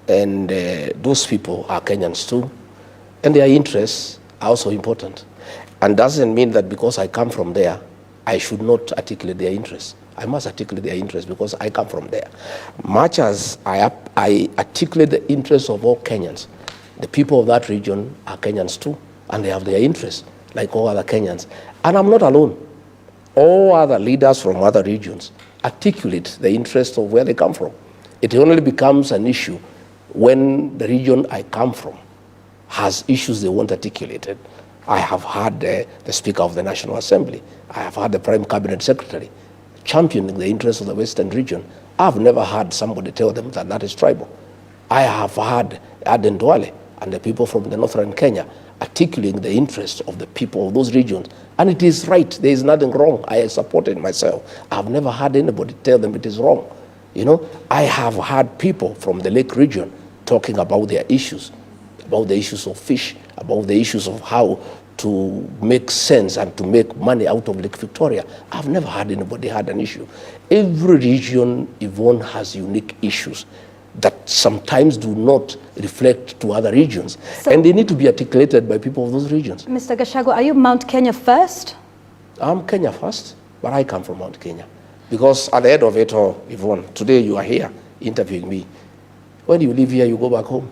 And those people are Kenyans too. And their interests are also important. And doesn't mean that because I come from there, I should not articulate their interests. I must articulate their interests because I come from there. Much as I articulate the interests of all Kenyans, the people of that region are Kenyans too, and they have their interests, like all other Kenyans. And I'm not alone. All other leaders from other regions articulate the interests of where they come from. It only becomes an issue when the region I come from has issues they want articulated. I have had the Speaker of the National Assembly. I have had the Prime Cabinet Secretary championing the interests of the Western region. I've never had somebody tell them that that is tribal. I have had Aden Duale and the people from the northern Kenya articulating the interests of the people of those regions. And it is right, there is nothing wrong. I support it myself. I've never had anybody tell them it is wrong. You know, I have had people from the Lake region talking about their issues, about the issues of fish, about the issues of how to make sense and to make money out of Lake Victoria. I've never had anybody had an issue. Every region, Yvonne, has unique issues that sometimes do not reflect to other regions. So, and they need to be articulated by people of those regions. Mr. Gachagua, are you Mount Kenya first? I'm Kenya first, but I come from Mount Kenya. Because at the end of it all, Yvonne, today you are here interviewing me. When you leave here, you go back home.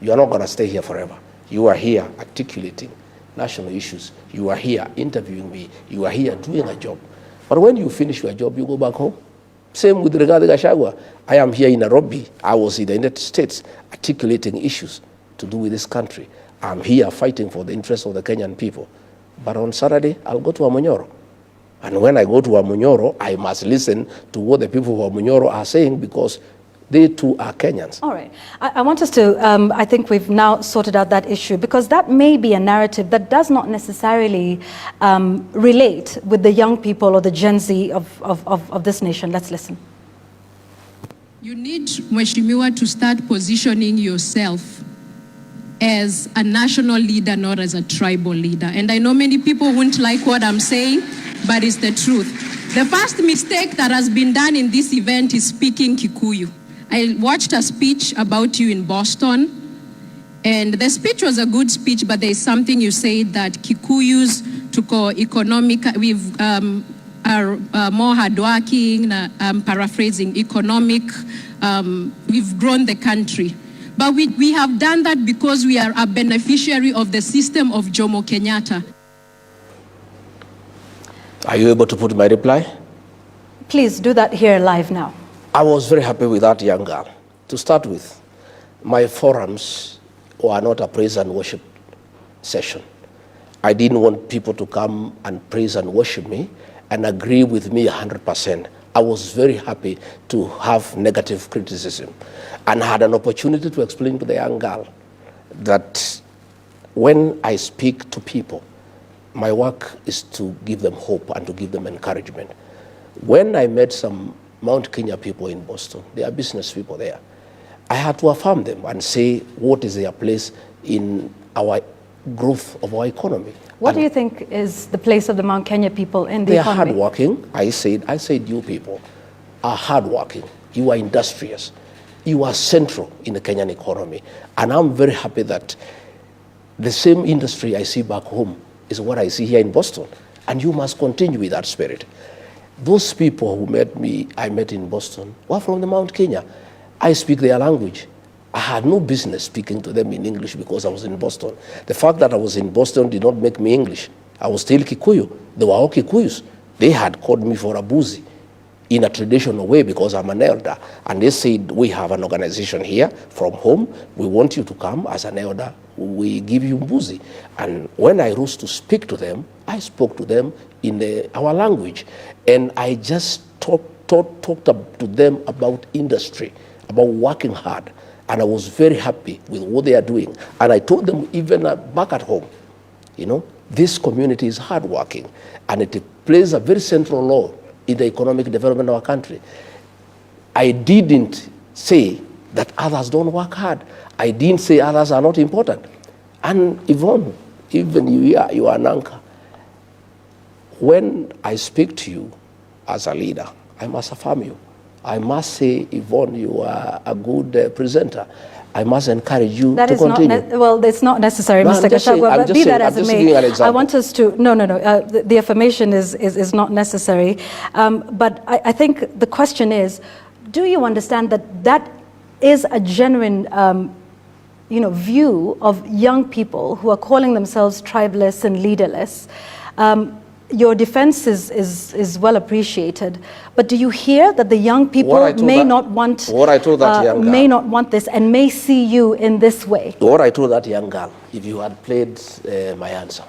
You are not going to stay here forever. You are here articulating national issues. You are here interviewing me. You are here doing a job. But when you finish your job, you go back home. Same with Rigathi Gachagua. I am here in Nairobi. I was in the United States articulating issues to do with this country. I'm here fighting for the interests of the Kenyan people. But on Saturday, I'll go to Manyora. And when I go to Manyora, I must listen to what the people of Manyora are saying because they too are Kenyans. All right. I want us to, I think we've now sorted out that issue because that may be a narrative that does not necessarily relate with the young people or the Gen Z of this nation. Let's listen. You need, Mheshimiwa, to start positioning yourself as a national leader, not as a tribal leader. And I know many people won't like what I'm saying, but it's the truth. The first mistake that has been done in this event is speaking Kikuyu. I watched a speech about you in Boston, and the speech was a good speech, but there is something you said that Kikuyus tuko economic, are more hardworking, paraphrasing, economic, we've grown the country. But we have done that because we are a beneficiary of the system of Jomo Kenyatta. Are you able to put my reply? Please do that here live now. I was very happy with that young girl. To start with, my forums were not a praise and worship session. I didn't want people to come and praise and worship me and agree with me 100%. I was very happy to have negative criticism and had an opportunity to explain to the young girl that when I speak to people, my work is to give them hope and to give them encouragement. When I met some Mount Kenya people in Boston, they are business people there, I had to affirm them and say what is their place in our growth of our economy. What do you think is the place of the Mount Kenya people in the economy? They are hardworking. I said you people are hardworking. You are industrious. You are central in the Kenyan economy. And I'm very happy that the same industry I see back home is what I see here in Boston. And you must continue with that spirit. Those people who I met in Boston were from the Mount Kenya. I speak their language. I had no business speaking to them in English because I was in Boston. The fact that I was in Boston did not make me English. I was still Kikuyu. They were all Kikuyus. They had called me for a boozy in a traditional way because I'm an elder. And they said, we have an organization here from home. We want you to come as an elder. We give you boozy. And when I rose to speak to them, I spoke to them in our language. And I just talked to them about industry, about working hard. And I was very happy with what they are doing. And I told them even back at home, you know, this community is hardworking and it plays a very central role in the economic development of our country. I didn't say that others don't work hard. I didn't say others are not important. And Yvonne, even you are an anchor. When I speak to you as a leader, I must affirm you. I must say, Yvonne, you are a good presenter. I must encourage you that to continue. Well, it's not necessary, No, Mr. Gachagua, but be that as it may, I want us to, the affirmation is not necessary. But I think the question is, do you understand that that is a genuine view of young people who are calling themselves tribalists and leaderless? Your defense is well appreciated, but do you hear that the young people may not want this and may see you in this way? What I told that young girl, if you had played my answer,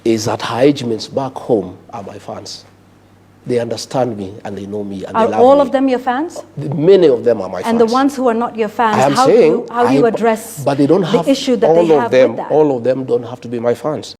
is that her age means back home are my fans. They understand me and they know me and they love me. Are all of them your fans? Many of them are my fans. And the ones who are not your fans, how do you address the issue that they have with that? All of them don't have to be my fans.